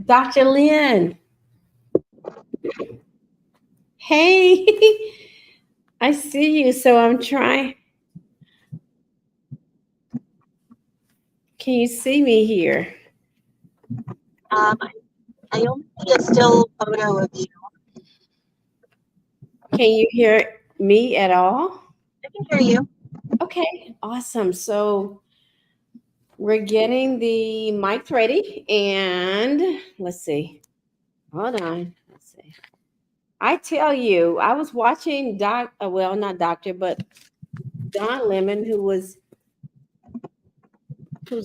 Dr. Lynn, hey, I see you. So I'm trying. Can you see me here? Um, I only see a still photo of you. Can you hear me at all? I can hear you. Okay, awesome. So we're getting the mics ready, and let's see. Hold on. Let's see. I tell you, I was watching well, not Doctor, but Don Lemon, who's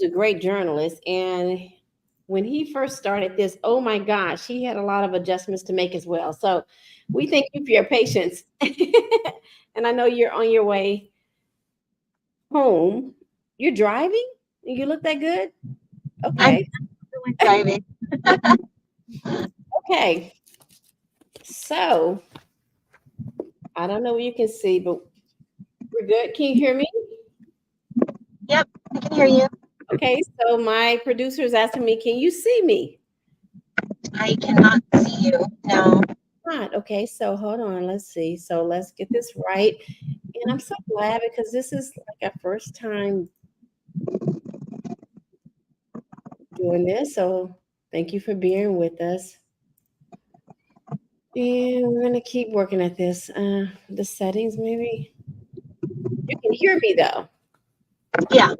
a great journalist, and when he first started this, oh my gosh, he had a lot of adjustments to make as well. So we thank you for your patience, and I know you're on your way home. You're driving, and you look that good. I'm Okay, still driving. okay. So I don't know what you can see, but we're good. Can you hear me? Yep, I can hear you. Okay, so my producer is asking me, can you see me? I cannot see you. No. Not. Okay, so hold on. Let's see. So let's get this right. And I'm so glad because this is like our first time doing this. So thank you for being with us. And we're going to keep working at this. The settings, maybe. You can hear me though. Yeah.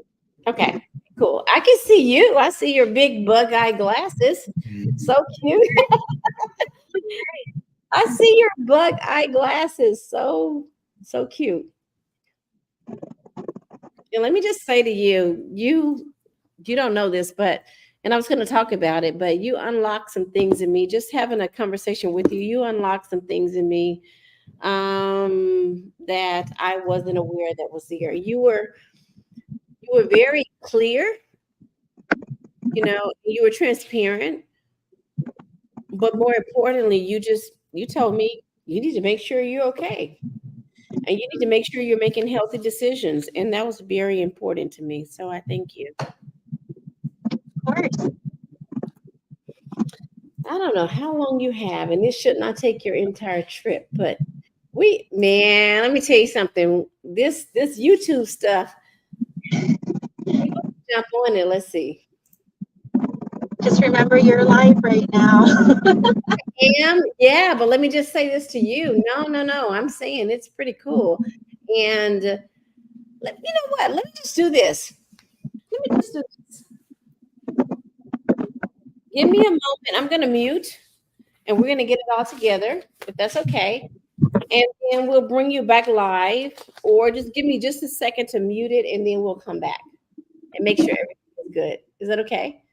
Okay, cool. I can see you. I see your big bug eye glasses. So cute. I see your bug eye glasses. So cute. And let me just say to you, you don't know this, but and I was going to talk about it, but you unlocked some things in me. Just having a conversation with you, you unlocked some things in me that I wasn't aware that was there. You were very clear, you were transparent, but more importantly, you told me you need to make sure you're okay. And you need to make sure you're making healthy decisions. And that was very important to me. So I thank you. Of course. I don't know how long you have, and this should not take your entire trip, but let me tell you something. This YouTube stuff, jump on it. Let's see. Just remember you're live right now. Yeah, but let me just say this to you. No, no, no. I'm saying it's pretty cool. And you know what? Let me just do this. Let me just do this. Give me a moment. I'm going to mute, and we're going to get it all together, if that's okay. And then we'll bring you back live, or just give me just a second to mute it, and then we'll come back and make sure everything is good. Is that okay?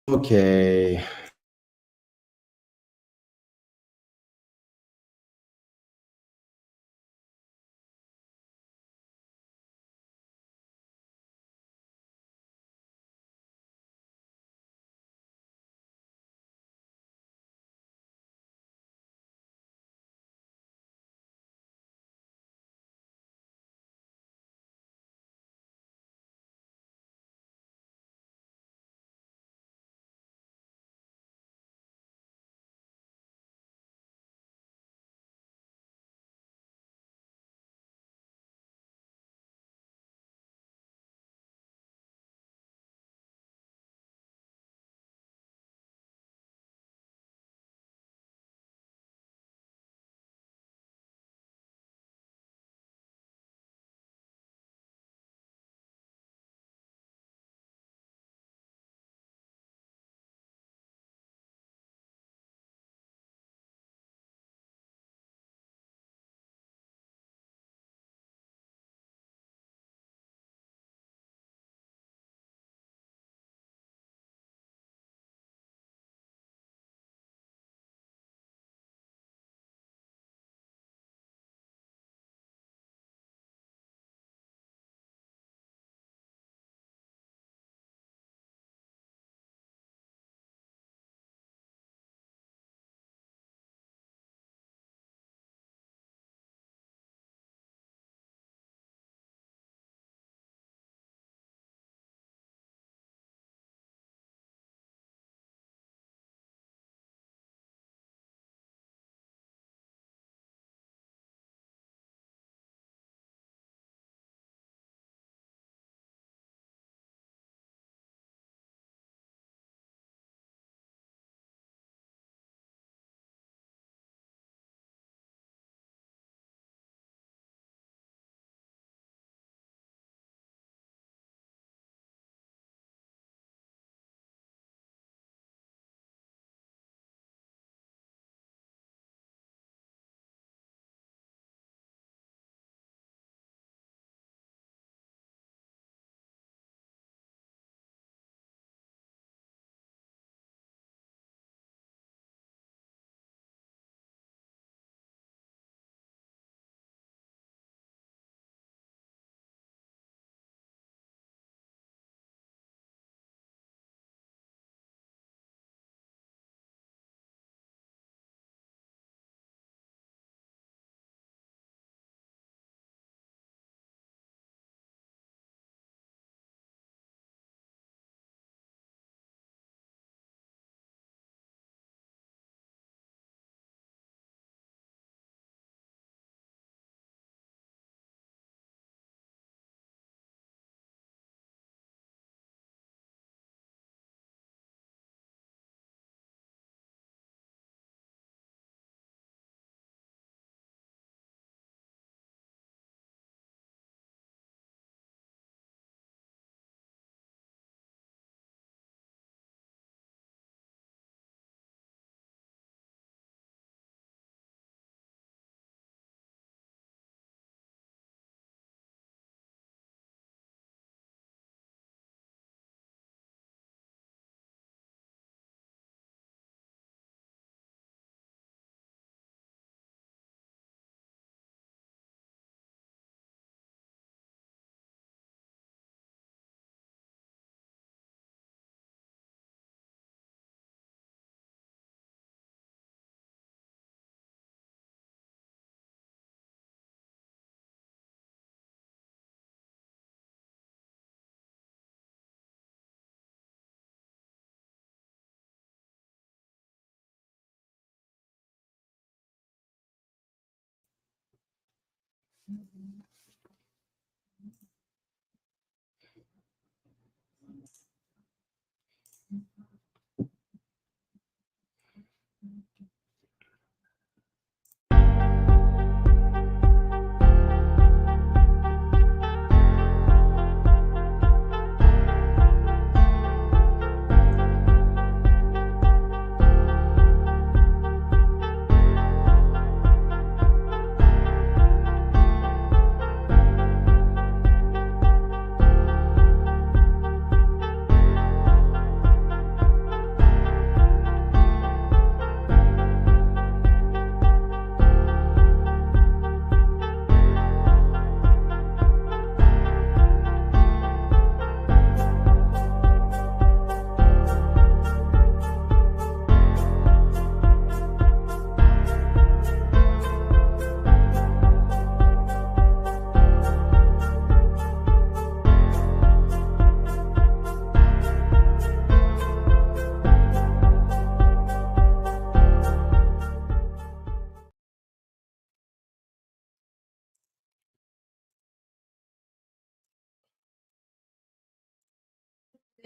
Okay.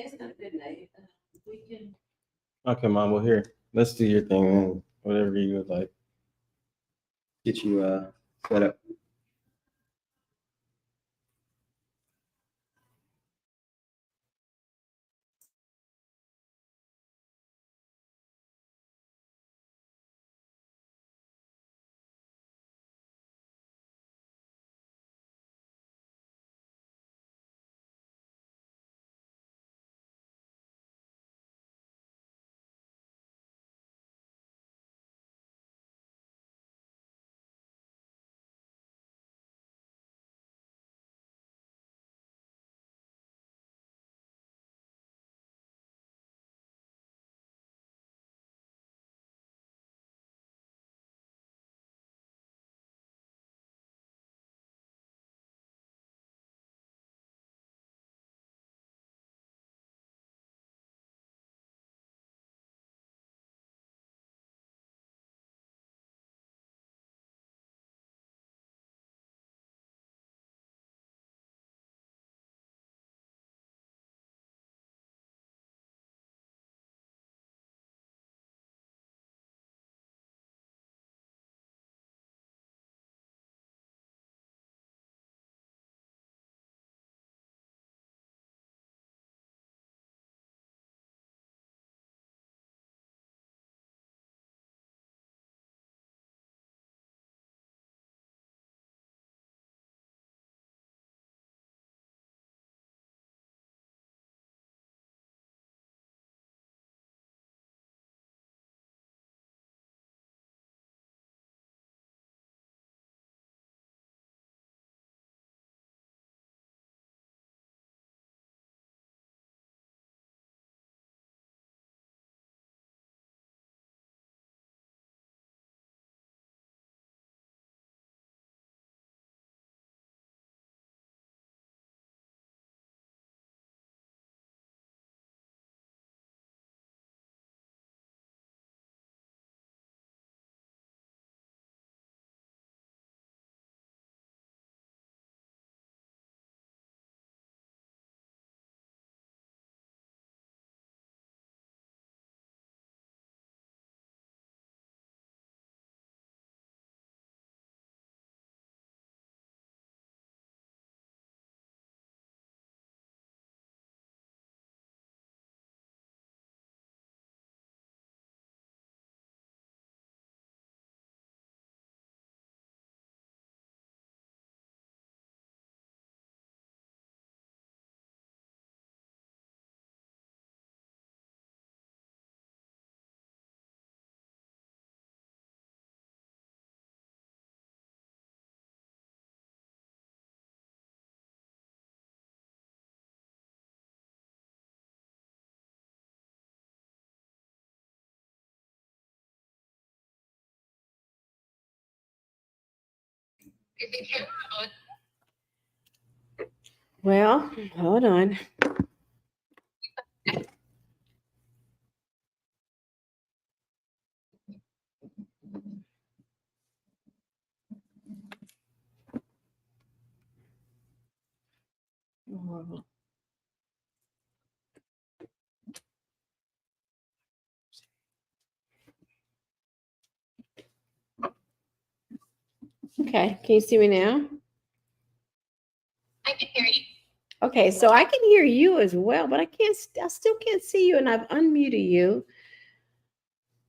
Today's not a good night. We can. Okay, Mom. Well, here, let's do your thing then. Whatever you would like. Get you set up. Well, hold on. Okay, can you see me now? I can hear you. Okay, so I can hear you as well, but I still can't see you, and I've unmuted you.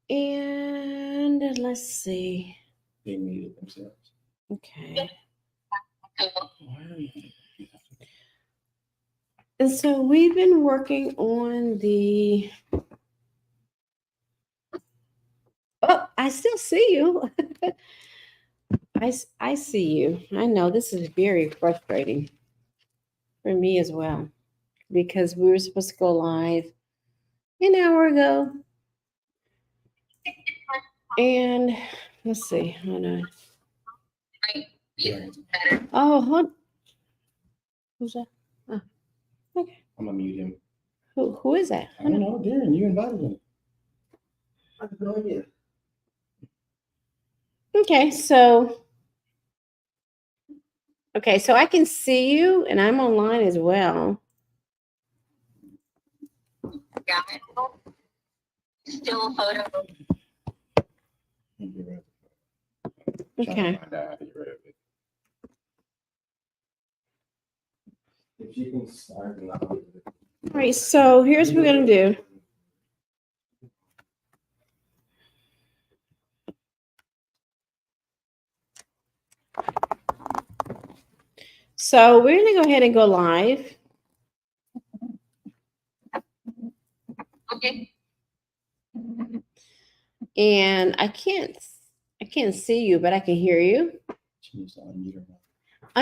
And let's see. They muted themselves. Okay. And so we've been working on the. Oh, I still see you. I see you. I know this is very frustrating for me as well because we were supposed to go live an hour ago. And let's see. Hold on. Oh, hold. Who's that? Oh, okay. I'm gonna mute him. Who is that? I don't know, Darren. You invited him. I have no idea. Okay, so I can see you and I'm online as well. Yeah, I don't still photo. Okay. If you can start and I'll do it. All right. So here's what we're gonna do. So we're gonna go ahead and go live. Okay. And I can't see you, but I can hear you. She needs to unmute her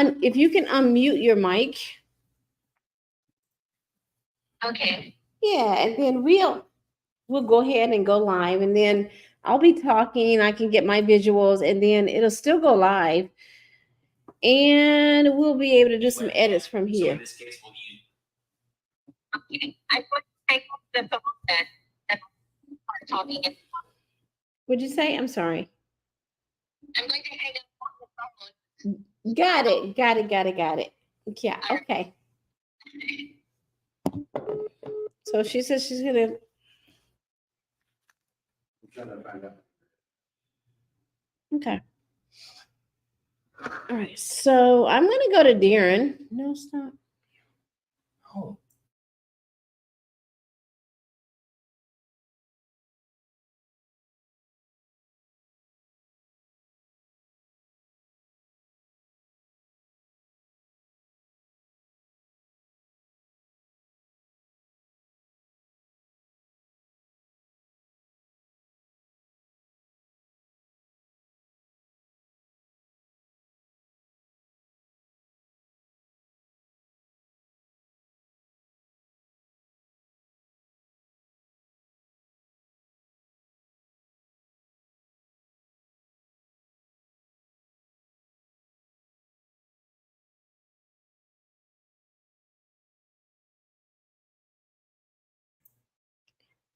mic. If you can unmute your mic, Okay. yeah, and then we'll go ahead and go live, and then I'll be talking. I can get my visuals, and then it'll still go live, and we'll be able to do some edits from So here. in this case, we'll use Okay. I put hang up the phone then and start talking. What'd you say? I'm sorry. I'm going to hang up on the phone. Got it. Got it. Yeah. Okay. So she says she's gonna. I'm trying to find out. Okay. All right. So I'm gonna go to Darren. No, stop. Oh.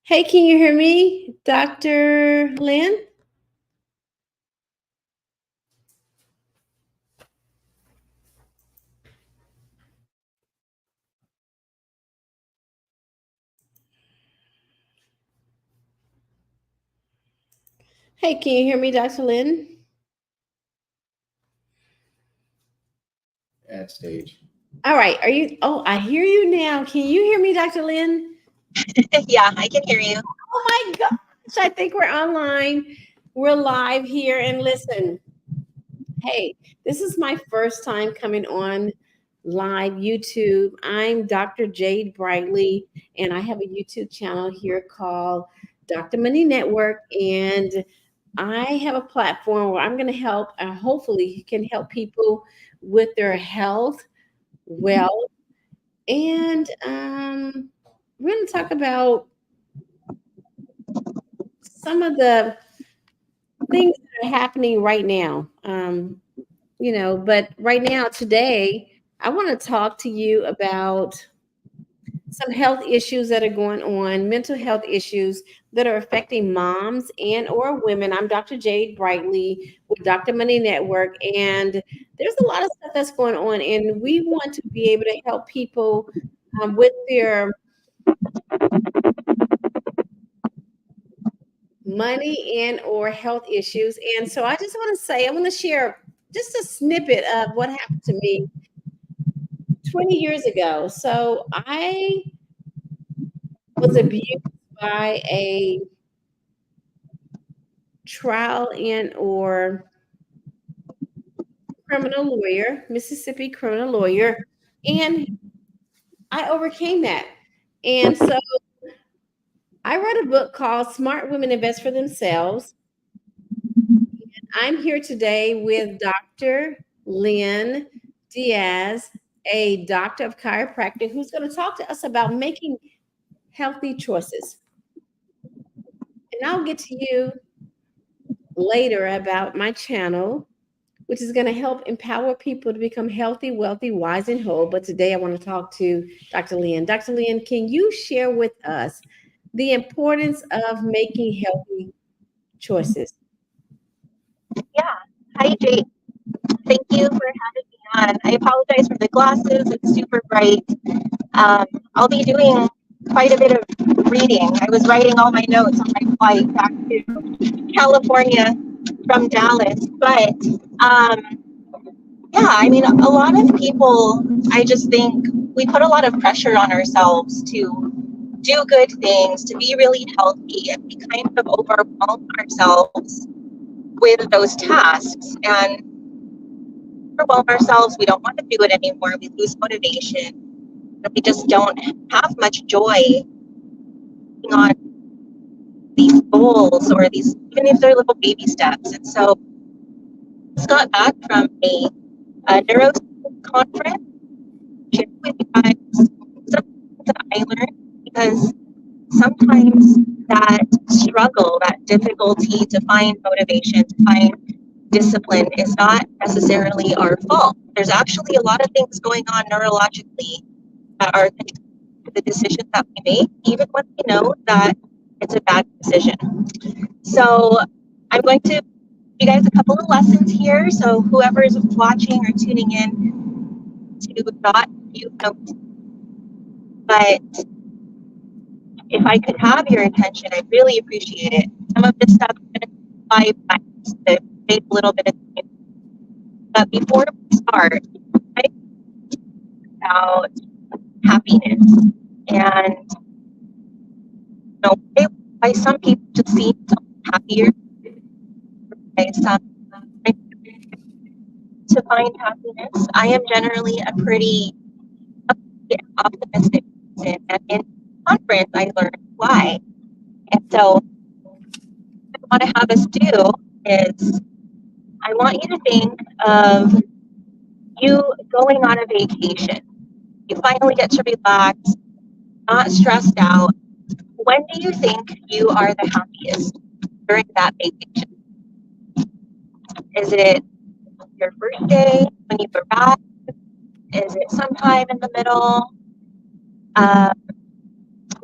Hey, can you hear me, Dr. Lynn? Hey, can you hear me, Dr. Lynn? Add stage. All right. Are you? Oh, I hear you now. Can you hear me, Dr. Lynn? Yeah, I can hear you. Oh my gosh, I think we're online. We're live here. And listen, hey, this is my first time coming on live YouTube. I'm Dr. Jade Brightly, and I have a YouTube channel here called Dr. Money Network. And I have a platform where I'm going to help, and hopefully can help people with their health, wealth, and we're going to talk about some of the things that are happening right now. But right now, today, I want to talk to you about some health issues that are going on, mental health issues that are affecting moms and or women. I'm Dr. Jade Brightly with Dr. Money Network, and there's a lot of stuff that's going on, and we want to be able to help people with their money and or health issues. And so I just want to say, I want to share just a snippet of what happened to me 20 years ago. So I was abused by a trial and or criminal lawyer, Mississippi criminal lawyer, and I overcame that. And so I wrote a book called Smart Women Invest for Themselves. I'm here today with Dr. Lynn Diaz, a doctor of chiropractic, who's going to talk to us about making healthy choices. And I'll get to you later about my channel, which is going to help empower people to become healthy, wealthy, wise, and whole. But today I want to talk to Dr. Lynn. Dr. Lynn, can you share with us the importance of making healthy choices? Yeah. Hi, Jade. Thank you for having me on. I apologize for the glasses. It's super bright. I'll be doing quite a bit of reading. I was writing all my notes on my flight back to California from Dallas. But yeah, I mean, a lot of people, I just think we put a lot of pressure on ourselves to do good things, to be really healthy, and we kind of overwhelm ourselves with those tasks and overwhelm ourselves. We don't want to do it anymore. We lose motivation. And we just don't have much joy on these goals or these, even if they're little baby steps. And so I just got back from a neuroscience conference, shared with you guys some things that I learned, because sometimes that struggle, that difficulty to find motivation, to find discipline is not necessarily our fault. There's actually a lot of things going on neurologically that are the decisions that we make, even when we know that it's a bad decision. So I'm going to give you guys a couple of lessons here. So whoever is watching or tuning in, to not view notes, but if I could have your attention, I'd really appreciate it. Some of this stuff I'm going to 5 times to save a little bit of time. But before we start, I talk about happiness, and you know, why some people just seem so happier, by some to find happiness. I am generally a pretty optimistic person, and in conference I learned why. And so what I want to have us do is I want you to think of you going on a vacation. You finally get to relax, not stressed out. When do you think you are the happiest during that vacation? Is it your first day when you arrive? Is it sometime in the middle?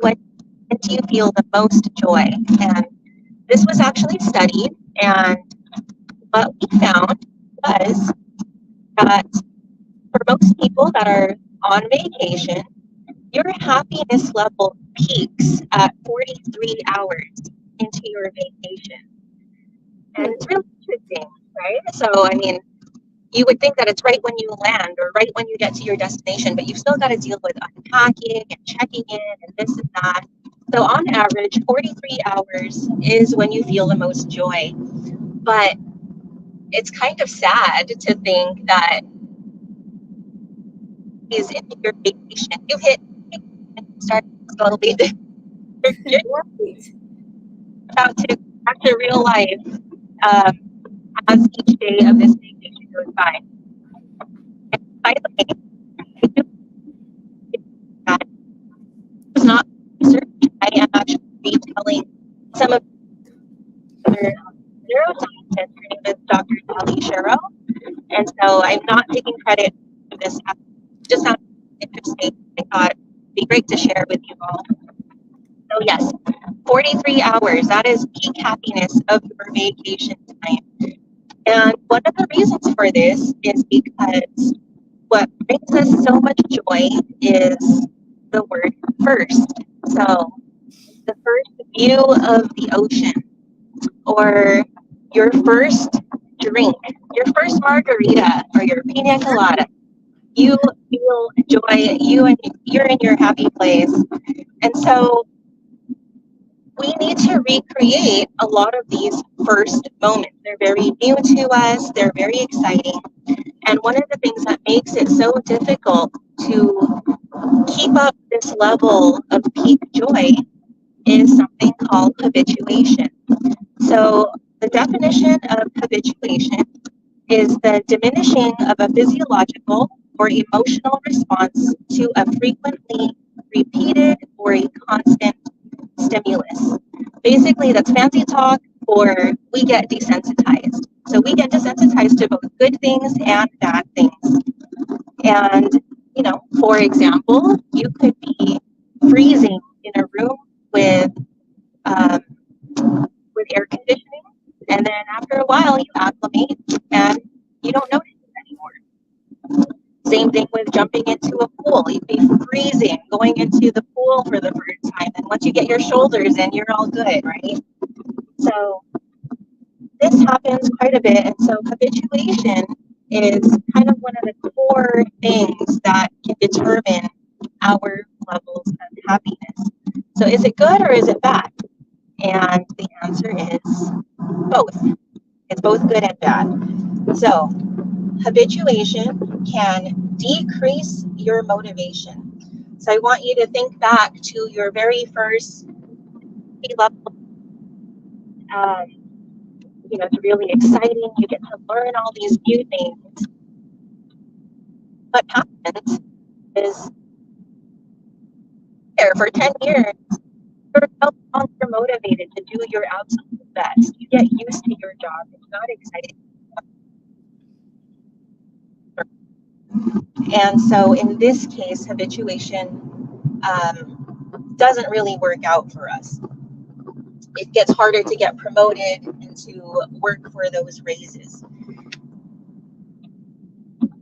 When do you feel the most joy? And this was actually studied, and what we found was that for most people that are on vacation, your happiness level peaks at 43 hours into your vacation. And it's really interesting, right? So, I mean, you would think that it's right when you land or right when you get to your destination, but you've still got to deal with unpacking and checking in and this and that. So, on average, 43 hours is when you feel the most joy. But it's kind of sad to think that is into your vacation. You hit and start slowly about to back to real life as each day of this vacation goes by. And by the way, that is not research. I am actually retelling some of the other neuroscientists. Her name is Dr. Sally Shero. And so I'm not taking credit for this. It just sounded interesting. I thought it'd be great to share with you all. So yes, 43 hours, that is peak happiness of your vacation time. And one of the reasons for this is because what brings us so much joy is the word first. So the first view of the ocean, or your first drink, your first margarita, or your pina colada. You feel joy, you're in your happy place. And so we need to recreate a lot of these first moments. They're very new to us, they're very exciting. And one of the things that makes it so difficult to keep up this level of peak joy is something called habituation. So the definition of habituation is the diminishing of a physiological or emotional response to a frequently repeated or a constant stimulus. Basically, that's fancy talk for we get desensitized. So we get desensitized to both good things and bad things. And, you know, for example, you could be freezing in a room with air conditioning, and then after a while you acclimate and you don't notice it anymore. Same thing with jumping into a pool. You'd be freezing going into the pool for the first time. And once you get your shoulders in, you're all good, right? So this happens quite a bit. And so habituation is kind of one of the core things that can determine our levels of happiness. So is it good or is it bad? And the answer is both. It's both good and bad. So habituation can decrease your motivation. So I want you to think back to your very first level. It's really exciting. You get to learn all these new things. What happens is there for 10 years, you're no longer motivated to do your absolute best. You get used to your job. It's not exciting. And so in this case, habituation doesn't really work out for us. It gets harder to get promoted and to work for those raises.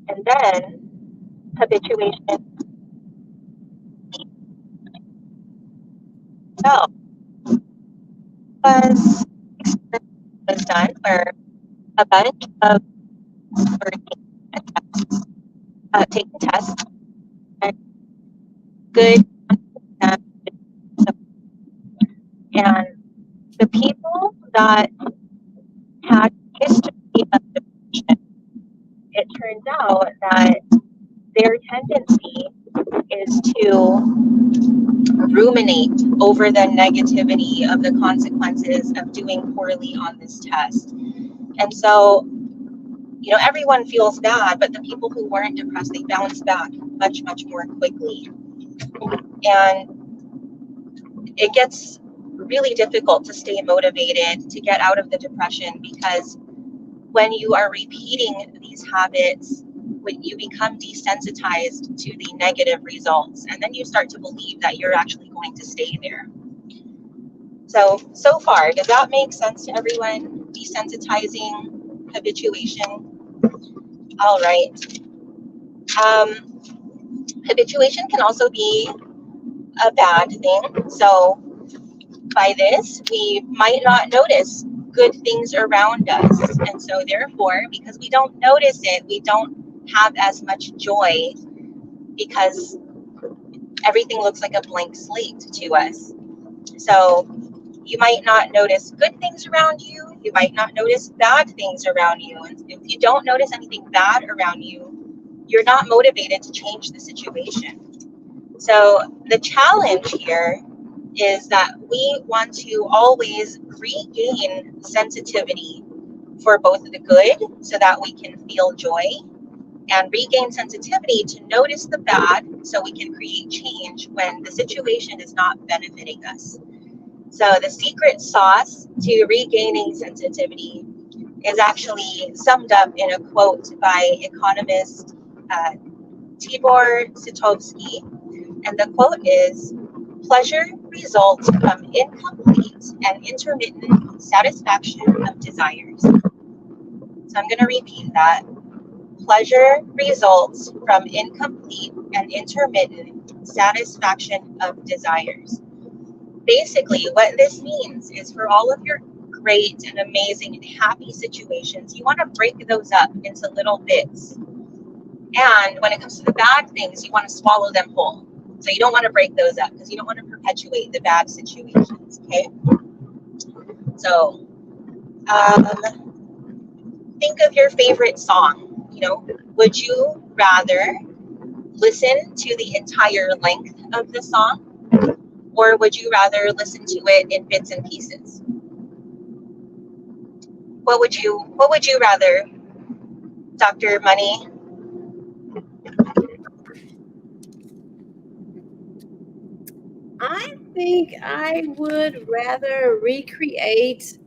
And then habituation itself was done where a bunch of taking tests and good, and the people that had history of depression, it turns out that their tendency is to ruminate over the negativity of the consequences of doing poorly on this test. And so, everyone feels bad, but the people who weren't depressed, they bounce back much, much more quickly. And it gets really difficult to stay motivated to get out of the depression, because when you are repeating these habits, when you become desensitized to the negative results, and then you start to believe that you're actually going to stay there. So far, does that make sense to everyone? Desensitizing, habituation. All right. Habituation can also be a bad thing. So by this, we might not notice good things around us. And so therefore, because we don't notice it, we don't have as much joy, because everything looks like a blank slate to us. So you might not notice good things around you. You might not notice bad things around you. And if you don't notice anything bad around you, you're not motivated to change the situation. So the challenge here is that we want to always regain sensitivity for both the good, so that we can feel joy, and regain sensitivity to notice the bad, so we can create change when the situation is not benefiting us. So the secret sauce to regaining sensitivity is actually summed up in a quote by economist Tibor Sitovsky. And the quote is, "Pleasure results from incomplete and intermittent satisfaction of desires." So I'm going to repeat that. Pleasure results from incomplete and intermittent satisfaction of desires. Basically, what this means is, for all of your great and amazing and happy situations, you want to break those up into little bits. And when it comes to the bad things, you want to swallow them whole. So you don't want to break those up, because you don't want to perpetuate the bad situations, okay? So think of your favorite song. Would you rather listen to the entire length of the song, or would you rather listen to it in bits and pieces? What would you rather, Dr. Money? I think I would rather recreate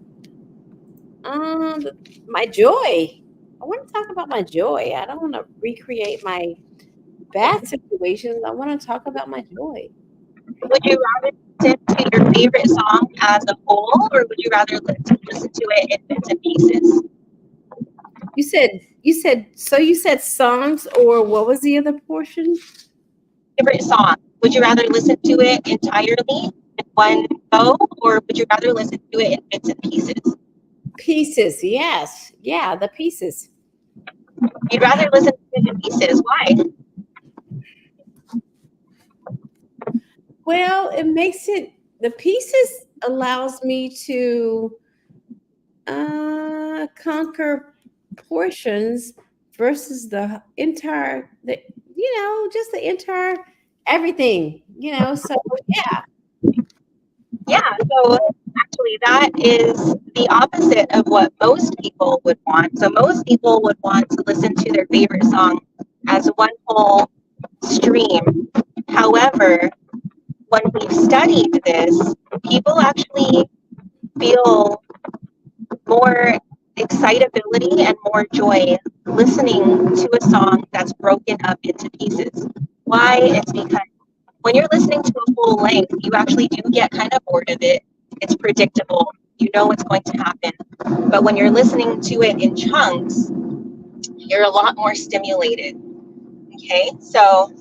my joy. I want to talk about my joy. I don't want to recreate my bad situations. I want to talk about my joy. Would you rather listen to your favorite song as a whole, or would you rather listen to it in bits and pieces? You said songs, or what was the other portion? Favorite song. Would you rather listen to it entirely in one go, or would you rather listen to it in bits and pieces? Pieces, yes. Yeah, the pieces. You'd rather listen to it in pieces. Why? Well, the pieces allows me to conquer portions versus just the entire everything, so yeah. Yeah, so actually, that is the opposite of what most people would want. So, most people would want to listen to their favorite song as one whole stream. However, when we've studied this, people actually feel more excitability and more joy listening to a song that's broken up into pieces. Why? It's because when you're listening to a full length, you actually do get kind of bored of it. It's predictable. You know what's going to happen. But when you're listening to it in chunks, you're a lot more stimulated. Okay, so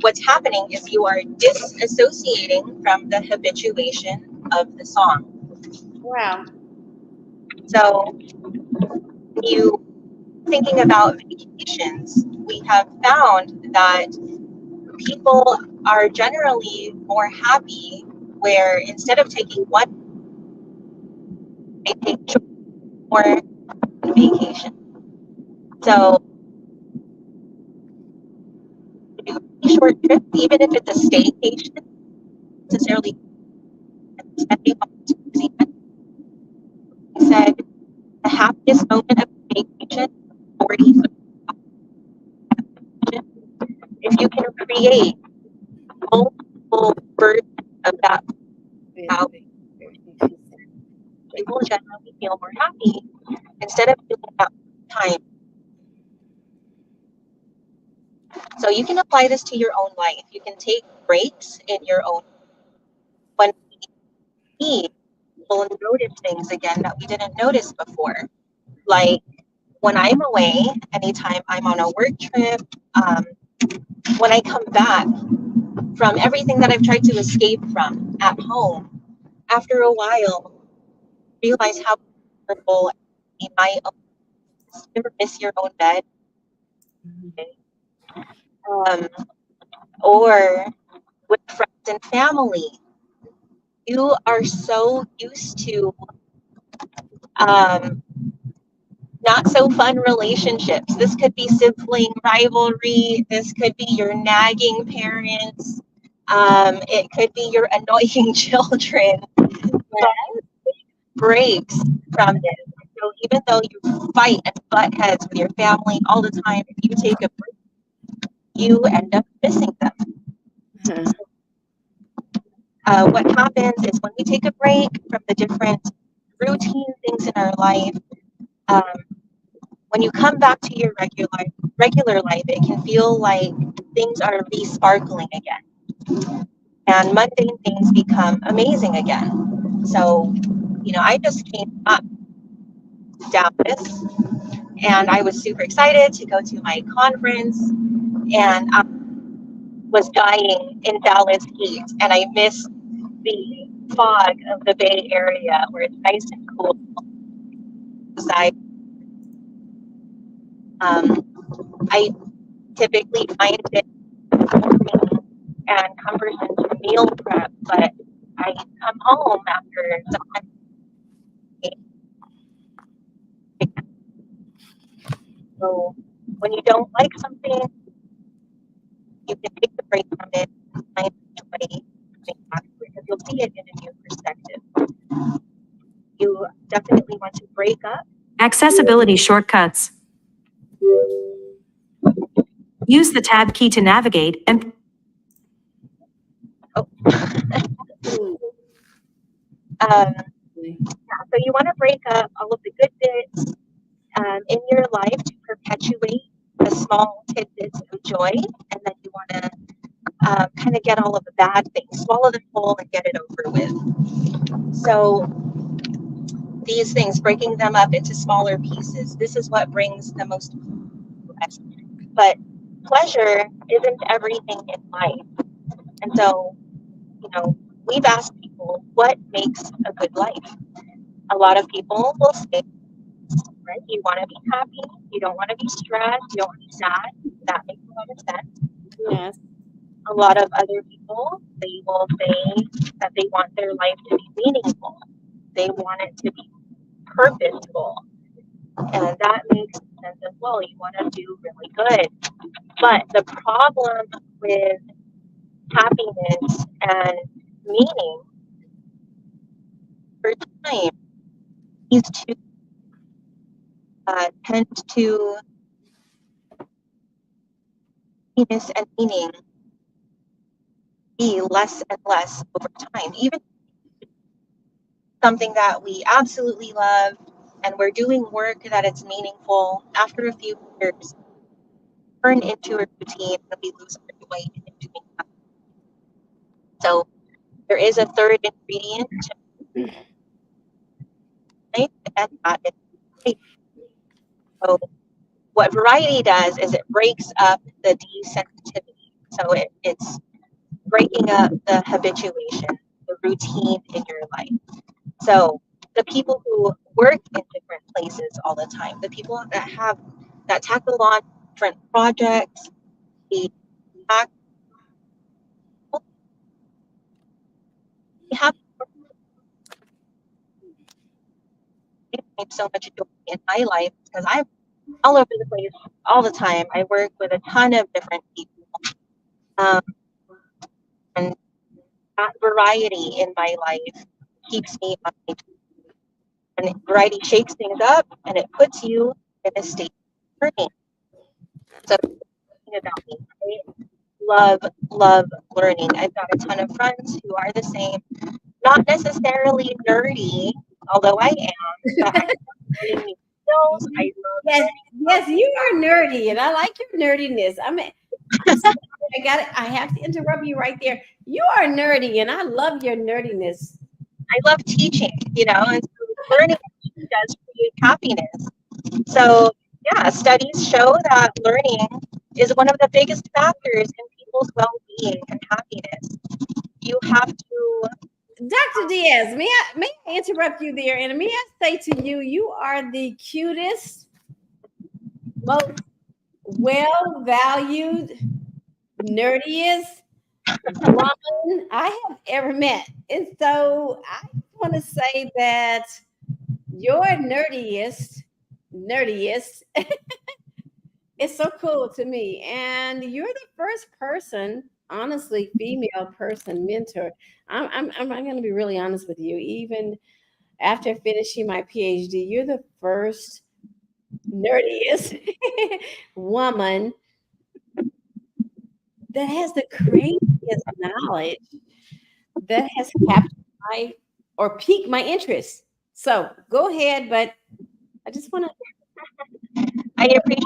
what's happening is you are disassociating from the habituation of the song. Wow. So you thinking about vacations, we have found that people are generally more happy where instead of taking one, they take more vacation. So do a short trip, even if it's a staycation, necessarily spending on he said the happiest moment of vacation, 40. If you can create multiple versions of that, how people generally feel more happy instead of doing that time. So you can apply this to your own life. You can take breaks in your own. When we will notice things again that we didn't notice before. Like when I'm away, anytime I'm on a work trip, when I come back from everything that I've tried to escape from at home, after a while, realize how comfortable in my own. You ever miss your own bed? Or with friends and family. You are so used to not so fun relationships. This could be sibling rivalry. This could be your nagging parents. It could be your annoying children. Breaks from this. So even though you fight and butt heads with your family all the time, if you take a break, you end up missing them. What happens is when we take a break from the different routine things in our life, when you come back to your regular life, it can feel like things are re-sparkling again. And mundane things become amazing again. So, I just came up to Dallas and I was super excited to go to my conference, and I was dying in Dallas heat, and I missed the fog of the Bay Area where it's nice and cool. I typically find it boring and cumbersome to meal prep, but I come home after some time. So when you don't like something, you can take a break from it and find joy coming back to it because you'll see it in a new perspective. You definitely want to break up. Accessibility shortcuts. Use the tab key to navigate and So you want to break up all of the good bits in your life to perpetuate the small tidbits of joy, and then you want to kind of get all of the bad things, swallow them whole, and get it over with. So these things, breaking them up into smaller pieces. This is what brings the most rest. But pleasure isn't everything in life. And so, we've asked people what makes a good life. A lot of people will say, right, you want to be happy, you don't want to be stressed, you don't want to be sad. That makes a lot of sense. Yes. A lot of other people, they will say that they want their life to be meaningful. They want it to be purposeful. And that makes sense as well. You want to do really good. But the problem with happiness and meaning over time, these two tend to happiness and meaning be less and less over time. Even something that we absolutely love and we're doing work that it's meaningful, after a few years, turn into a routine and we lose our joy in doing that. So there is a third ingredient to life, and that is variety. So what variety does is it breaks up the desensitivity. So it's breaking up the habituation, the routine in your life. So the people who work in different places all the time, the people that tackle on different projects, they have so much joy in my life because I'm all over the place all the time. I work with a ton of different people. And that variety in my life keeps me on my toes. And variety shakes things up and it puts you in a state of learning. So about me, I love learning. I've got a ton of friends who are the same, not necessarily nerdy, although I am, but I love learning new skills. I love Yes, you are nerdy, and I like your nerdiness. I'm sorry, I have to interrupt you right there. You are nerdy, and I love your nerdiness. I love teaching, and so learning does create happiness. So yeah, studies show that learning is one of the biggest factors in people's well-being and happiness. You have to. Dr. Diaz, may I interrupt you there? And may I say to you, you are the cutest, most well-valued, nerdiest woman I have ever met. And so I want to say that your nerdiest is so cool to me. And you're the first person, honestly, female person mentor. I'm going to be really honest with you. Even after finishing my PhD, you're the first nerdiest woman that has the craziest knowledge that has captured or piqued my interest. So go ahead, but I just want to. I appreciate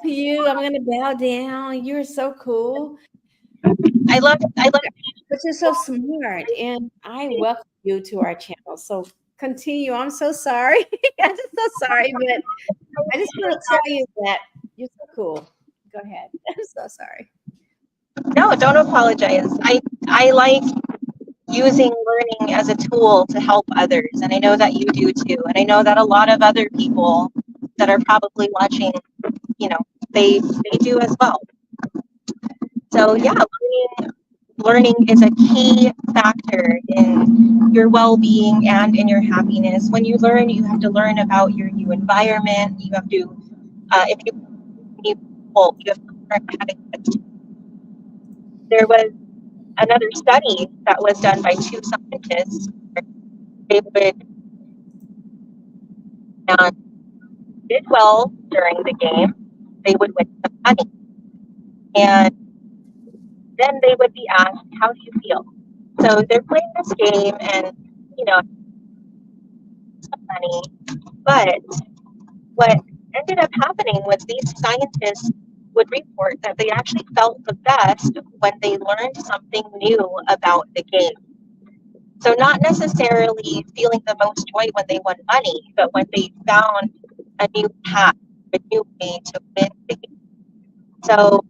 to you. I'm gonna bow down. You're so cool. I love But you're so smart, and I welcome you to our channel. So continue. I'm so sorry. I'm just so sorry, but I just want to tell you that you're so cool. Go ahead. I'm so sorry. No, don't apologize. I like using learning as a tool to help others, and I know that you do too. And I know that a lot of other people that are probably watching, they do as well. So yeah, learning is a key factor in your well-being and in your happiness. When you learn, you have to learn about your new environment. You have to, if you need help, you have to learn how to get. There was another study that was done by two scientists. They would did well during the game. They would win some money, and then they would be asked, "How do you feel?" So they're playing this game, and some money. But what ended up happening was these scientists would report that they actually felt the best when they learned something new about the game. So not necessarily feeling the most joy when they won money, but when they found a new path, a new way to win things. So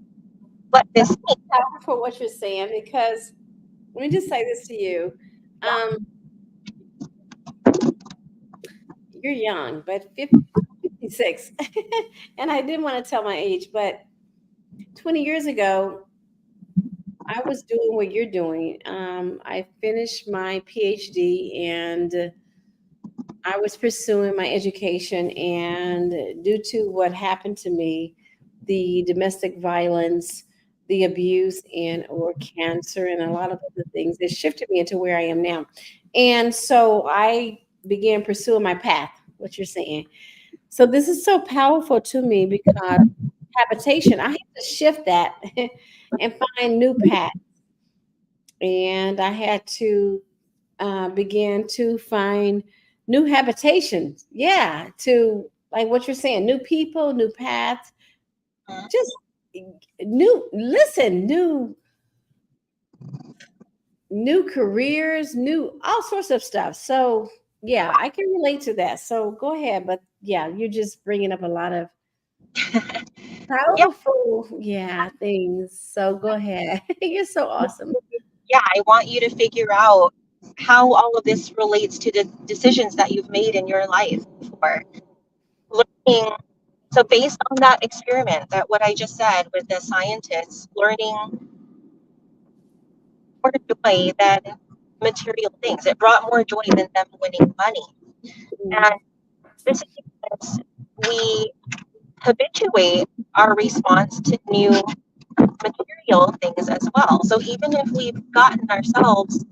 what this means, For what you're saying, because let me just say this to you. You're young, but 56. And I didn't want to tell my age, but 20 years ago, I was doing what you're doing. I finished my PhD and I was pursuing my education. And due to what happened to me, the domestic violence, the abuse, and or cancer, and a lot of other things, it shifted me into where I am now. And so I began pursuing my path, what you're saying. So this is so powerful to me because habitation, I have to shift that and find new paths. And I had to begin to find new habitations. Yeah, to like what you're saying, new people, new paths, just new careers, new all sorts of stuff. So yeah, I can relate to that. So go ahead, but yeah, you're just bringing up a lot of powerful, things. So go ahead. You're so awesome. yeah, I want you to figure out how all of this relates to the decisions that you've made in your life before. Learning, so based on that experiment, that what I just said with the scientists, learning more joy than material things. It brought more joy than them winning money. And this is because we habituate our response to new material things as well. So even if we've gotten ourselves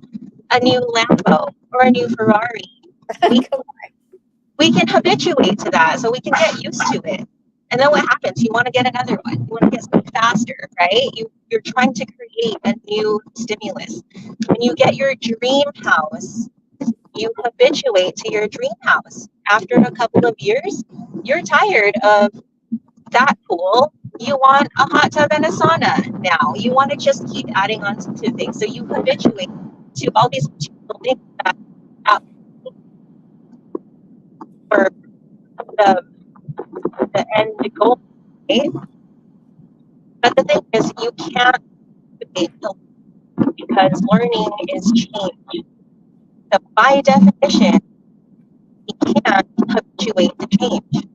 a new Lambo or a new Ferrari, we can habituate to that, so we can get used to it. And then what happens? You want to get another one. You want to get something faster, right? You're trying to create a new stimulus. When you get your dream house, you habituate to your dream house. After a couple of years, you're tired of that pool. You want a hot tub and a sauna now. You want to just keep adding on to things. So you habituate to all these material things that for the end goal, right? But the thing is, you can't debate because learning is change. So by definition, you can't habituate to change.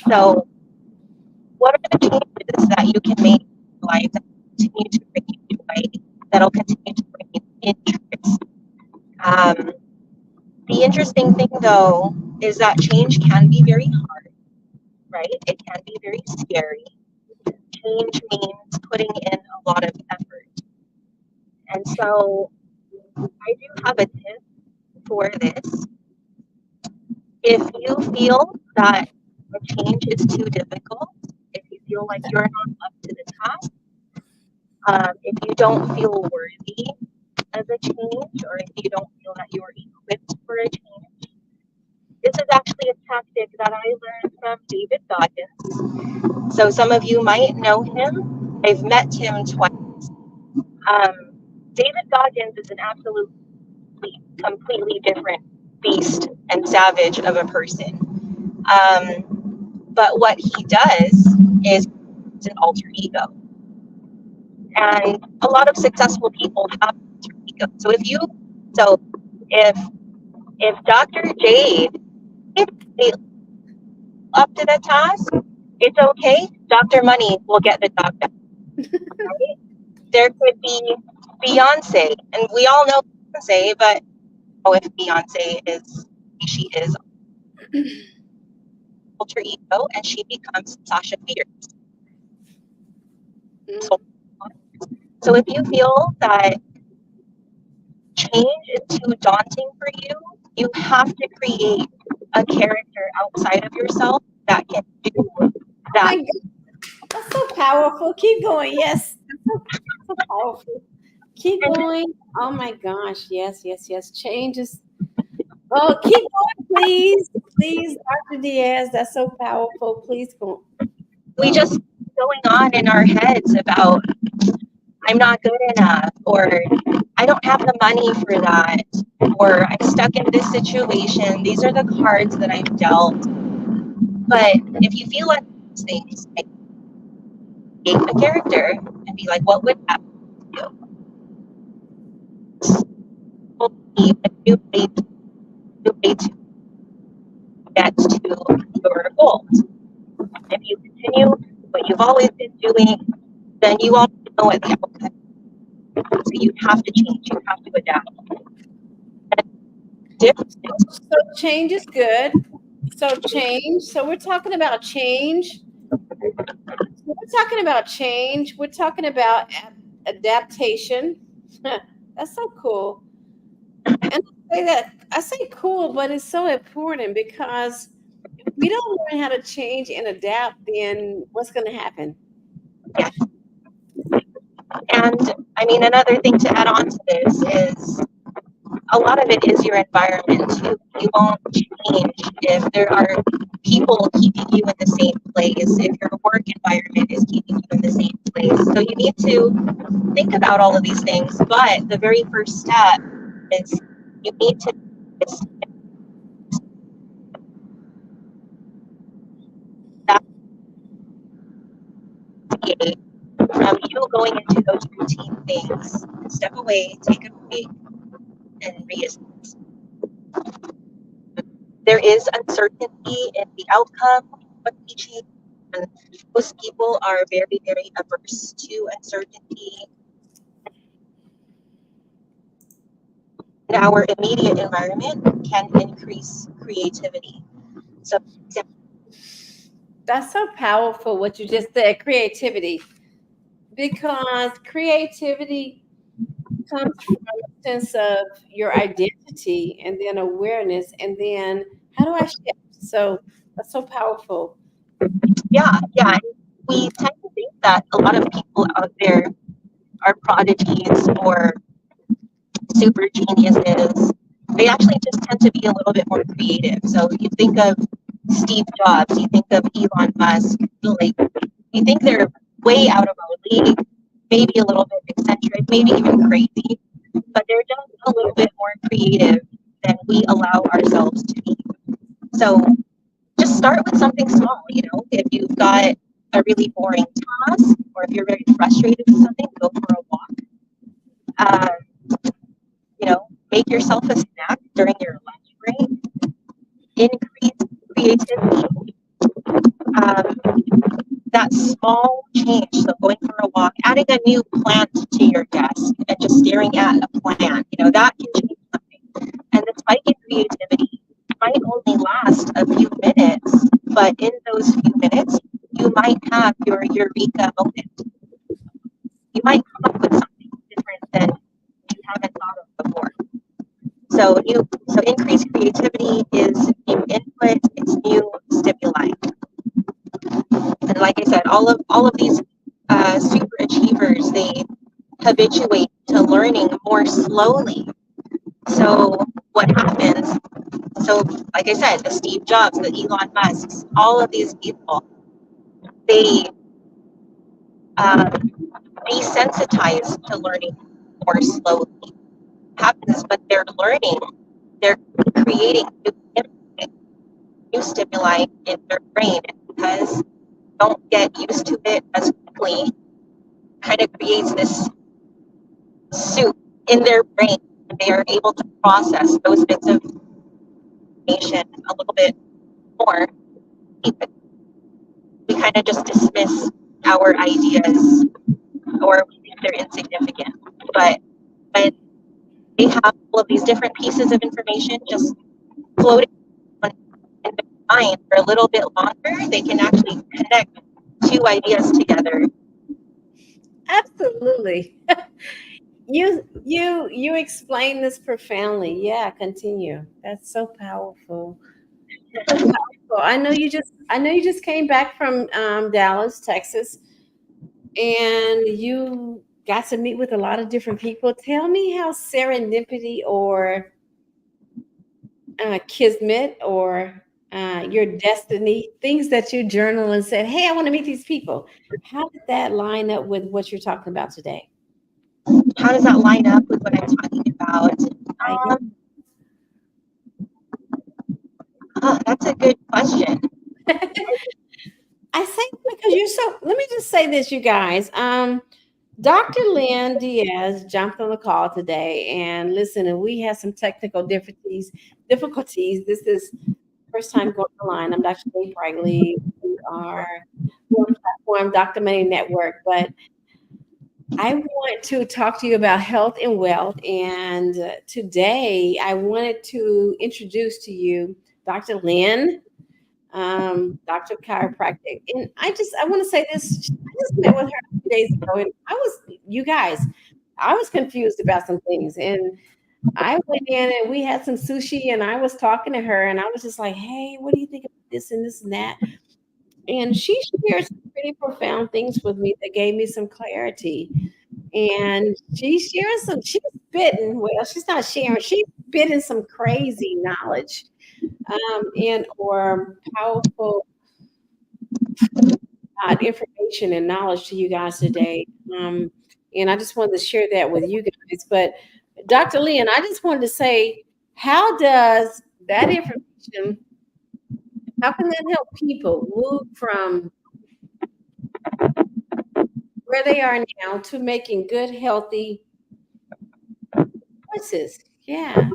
So what are the changes that you can make in your life that continue to bring you joy, that'll continue to bring you interest? The interesting thing, though, is that change can be very hard, right? It can be very scary. Change means putting in a lot of effort. And so I do have a tip for this. If you feel that a change is too difficult, if you feel like you're not up to the task, if you don't feel worthy of a change, or if you don't feel that you're equipped for a change, this is actually a tactic that I learned from David Goggins. So some of you might know him. I've met him twice. David Goggins is an absolutely completely different beast and savage of a person. But what he does is an alter ego. And a lot of successful people have alter ego. So if Dr. Jade is up to the task, it's okay. Dr. Money will get the job done. Right? There could be Beyonce, and we all know Beyonce, but if Beyonce she is alter ego, and she becomes Sasha Fierce. So if you feel that change is too daunting for you, you have to create a character outside of yourself that can do that. That's so powerful. Keep going. Yes. That's so powerful. Keep going. Oh my gosh. Yes. Change is. Oh, keep going, please. Please, Dr. Diaz. That's so powerful. Please go. We just going on in our heads about I'm not good enough, or I don't have the money for that, or I'm stuck in this situation. These are the cards that I've dealt. But if you feel like these things, like, take a character and be like, what would happen to you? Will be a new way to get to your goals. If you continue what you've always been doing, then you already know what the outcome is. So you have to change, you have to adapt. Different. So change is good. So change. So we're talking about change. We're talking about change. We're talking about adaptation. That's so cool. And I say cool, but it's so important because if we don't learn how to change and adapt, then what's going to happen? And I mean, another thing to add on to this is a lot of it is your environment too. You won't change if there are people keeping you in the same place, if your work environment is keeping you in the same place. So you need to think about all of these things. But the very first step is you need to deviate from you going into those routine things. Step away, take a break, and reassess. There is uncertainty in the outcome of teaching, and most people are very, very averse to uncertainty. In our immediate environment can increase creativity. So That's so powerful what you just said, creativity. Because creativity comes from a sense of your identity and then awareness and then how do I shift? So that's so powerful. yeah, we tend to think that a lot of people out there are prodigies or super geniuses. They actually just tend to be a little bit more creative. So you think of Steve Jobs, you think of Elon Musk, like you think they're way out of our league, maybe a little bit eccentric, maybe even crazy, but they're just a little bit more creative than we allow ourselves to be. So just start with something small, if you've got a really boring task or if you're very frustrated with something, go for a walk. Make yourself a snack during your lunch break. Increase creativity. That small change, so going for a walk, adding a new plant to your desk and just staring at a plant, that can change something. And the spike in creativity might only last a few minutes, but in those few minutes, you might have your eureka moment. You might come up with something different than you haven't thought of before. So increased creativity is new input, it's new stimuli. And like I said, all of these super achievers, they habituate to learning more slowly. So what happens? So like I said, the Steve Jobs, the Elon Musks, all of these people, they desensitize to learning more slowly. What happens when they're learning? They're creating new stimuli in their brain because don't get used to it as quickly, kind of creates this soup in their brain, and they are able to process those bits of information a little bit more. We kind of just dismiss our ideas or we think they're insignificant. But when they have all of these different pieces of information just floating in their mind for a little bit longer, they can actually connect two ideas together. Absolutely. You explain this profoundly. Yeah, continue. That's so powerful. So powerful. I know you just came back from Dallas, Texas, and you got to meet with a lot of different people. Tell me how serendipity or kismet or your destiny, things that you journal and said, hey, I want to meet these people. How did that line up with what you're talking about today? how does that line up with what I'm talking about? That's a good question. I think because let me just say this, you guys. Dr. Lynn Diaz jumped on the call today, and listen, and we had some technical difficulties. This is first time going online. I'm Dr. Dave Brigley. We are on platform Dr. Money Network, but I want to talk to you about health and wealth. And today I wanted to introduce to you Dr. Lynn, Doctor of Chiropractic. And I want to say this, I just met with her 2 days ago, and I was confused about some things. And I went in and we had some sushi, and I was talking to her, and I was just like, hey, what do you think about this and this and that? And she shared some pretty profound things with me that gave me some clarity. And she's spitting, well, she's not sharing, she's spitting some crazy knowledge or powerful information and knowledge to you guys today. And I just wanted to share that with you guys. But Dr. Lynn, I just wanted to say, how does that information, how can that help people move from where they are now to making good, healthy choices? Yeah,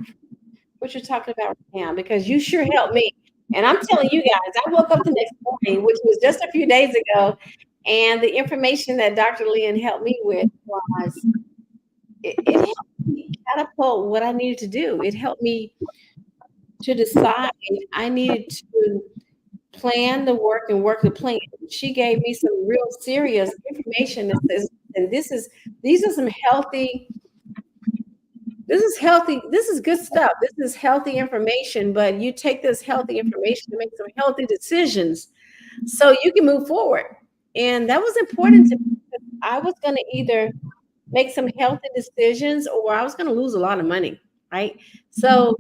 what you're talking about right now, because you sure helped me. And I'm telling you guys, I woke up the next morning, which was just a few days ago, and the information that Dr. Lynn helped me with was, it helped me catapult what I needed to do. It helped me to decide I needed to plan the work and work the plan. She gave me some real serious information that says, and these are some healthy, this is good stuff. This is healthy information, but you take this healthy information to make some healthy decisions so you can move forward. And that was important to me, because I was going to either make some healthy decisions or I was going to lose a lot of money, right? So,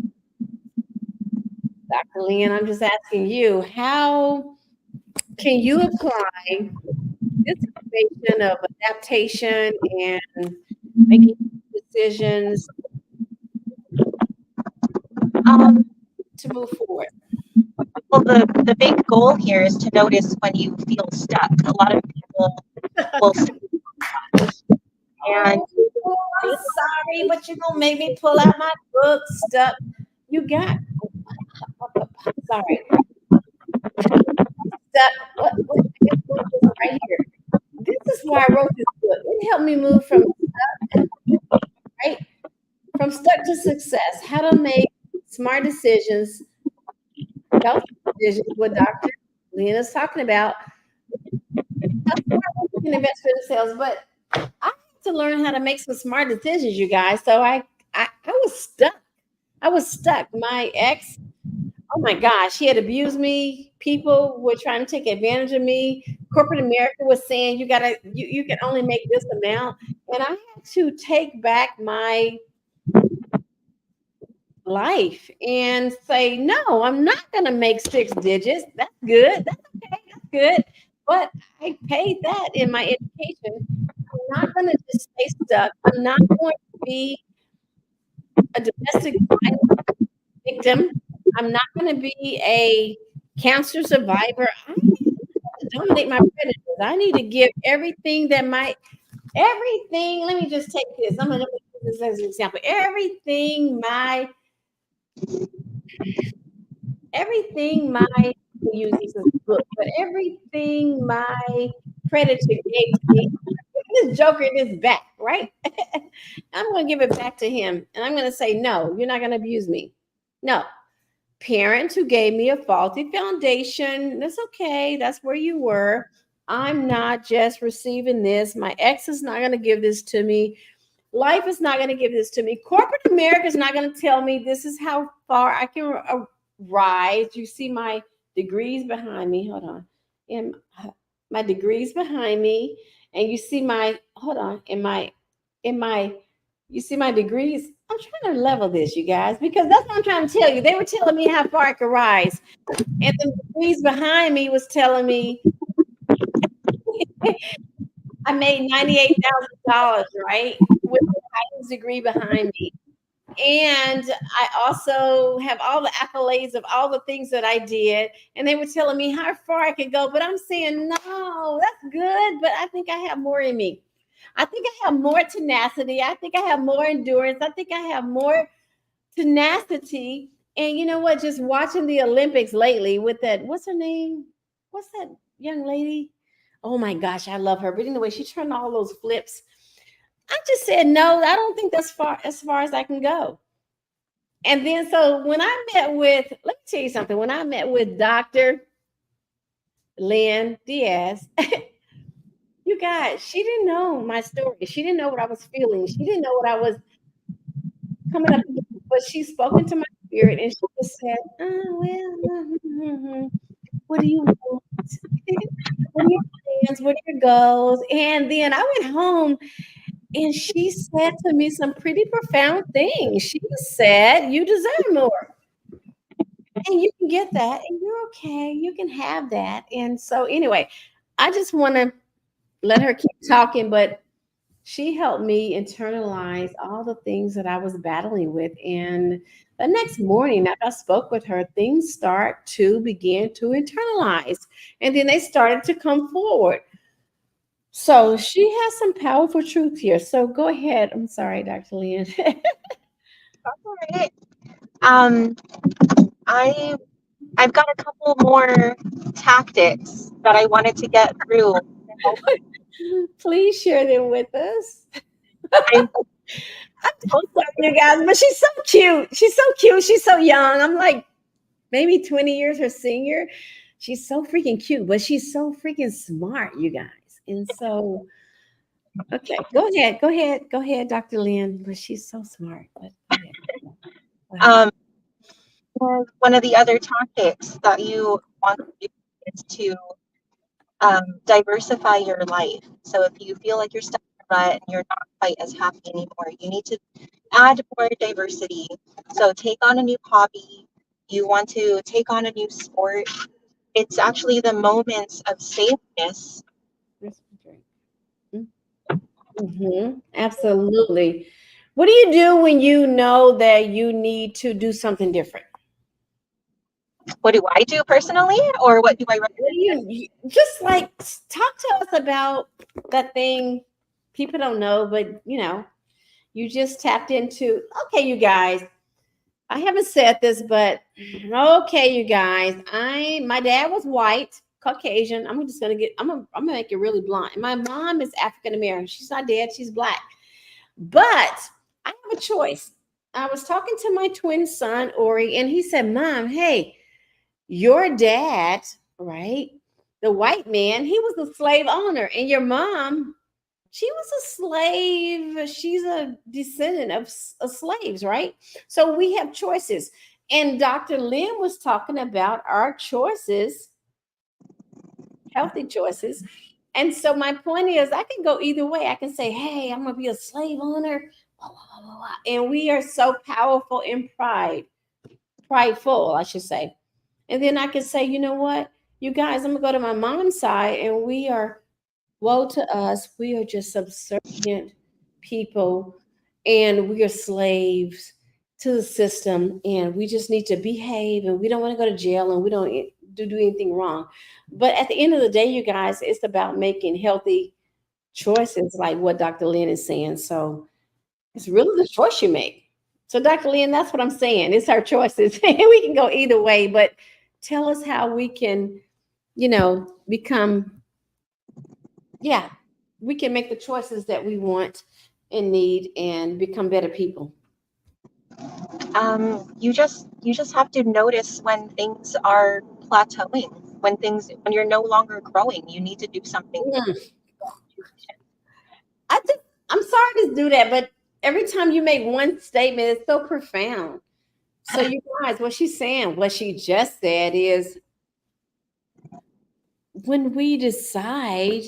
Dr. Lynn, I'm just asking you, how can you apply this information of adaptation and making decisions to move forward? Well, the big goal here is to notice when you feel stuck. A lot of people will and I'm sorry, but you're gonna make me pull out my book stuff. You got sorry. What right here. This is why I wrote this book. It helped me move from stuck to success. How to make smart decisions, healthy decisions, what Dr. Lynn is talking about. That's why I can invest in sales, but I had to learn how to make some smart decisions, you guys. So I was stuck. I was stuck. My ex, oh my gosh, he had abused me. People were trying to take advantage of me. Corporate America was saying you can only make this amount. And I had to take back my life and say, no, I'm not going to make 6 digits. That's good. That's okay. That's good. But I paid that in my education. I'm not going to just stay stuck. I'm not going to be a domestic violence victim. I'm not going to be a cancer survivor. I need to dominate my predators. I need to give everything that let me just take this. I'm going to use this as an example. Use this as a book, but everything my predator gave me, this joker in his back, right? I'm going to give it back to him. And I'm going to say, no, you're not going to abuse me. No. Parents who gave me a faulty foundation, that's okay. That's where you were. I'm not just receiving this. My ex is not going to give this to me. Life is not going to give this to me. Corporate America is not going to tell me this is how far I can rise. You see my degrees behind me. Hold on. And my degrees behind me. And you see my, hold on, you see my degrees? I'm trying to level this, you guys, because that's what I'm trying to tell you. They were telling me how far I could rise. And the degrees behind me was telling me I made $98,000, right? With science degree behind me. And I also have all the accolades of all the things that I did. And they were telling me how far I could go. But I'm saying, no, that's good. But I think I have more in me. I think I have more tenacity. I think I have more endurance. I think I have more tenacity. And you know what? Just watching the Olympics lately with that, what's her name? What's that young lady? Oh my gosh, I love her. But anyway, she turned all those flips. I just said, no, I don't think that's far as I can go. And then so when I met with, let me tell you something, when I met with Dr. Lynn Diaz, you guys, she didn't know my story. She didn't know what I was feeling. She didn't know what I was coming up with, but she spoke into my spirit and she just said, what do you want? What are your plans? What are your goals? And then I went home and she said to me some pretty profound things. She said, you deserve more. And you can get that. And you're okay. You can have that. And so anyway, I just want to let her keep talking. But she helped me internalize all the things that I was battling with. And the next morning after I spoke with her, things start to begin to internalize. And then they started to come forward. So she has some powerful truth here. So go ahead. I'm sorry, Dr. Lynn. That's all right. I've got a couple more tactics that I wanted to get through. Please share them with us. I'm I'm sorry, you guys, but she's so cute. She's so cute. She's so young. I'm like maybe 20 years her senior. She's so freaking cute, but she's so freaking smart, you guys. And so, okay, go ahead, Dr. Lynn. But she's so smart. But go ahead. One of the other tactics that you want to do is to diversify your life. So if you feel like you're stuck in a rut and you're not quite as happy anymore, you need to add more diversity. So take on a new hobby. You want to take on a new sport. It's actually the moments of safeness. Absolutely. What do you do when you know that you need to do something different? What do I do personally, or what do I recommend? What do you just like talk to us about that thing people don't know, but you just tapped into. Okay, you guys, I haven't said this, but okay, you guys, my dad was white, Caucasian. I'm gonna make it really blunt. And my mom is African American. She's not dead, she's black. But I have a choice. I was talking to my twin son, Ori, and he said, Mom, hey, your dad, right? The white man, he was a slave owner, and your mom, she was a slave. She's a descendant of slaves, right? So we have choices. And Dr. Lynn was talking about our choices, healthy choices. And so my point is, I can go either way. I can say, hey, I'm going to be a slave owner. And we are so powerful in prideful, I should say. And then I can say, you know what, you guys, I'm going to go to my mom's side, and we are, woe to us. We are just subservient people, and we are slaves to the system, and we just need to behave, and we don't want to go to jail, and we don't do anything wrong. But at the end of the day, you guys, it's about making healthy choices, like what Dr. Lynn is saying. So it's really the choice you make. So Dr. Lynn, that's what I'm saying. It's our choices. We can go either way, but tell us how we can, become, we can make the choices that we want and need and become better people. You just have to notice when things are plateauing, when you're no longer growing. You need to do something. I'm sorry to do that, but every time you make one statement, it's so profound. So you guys, what she just said is, when we decide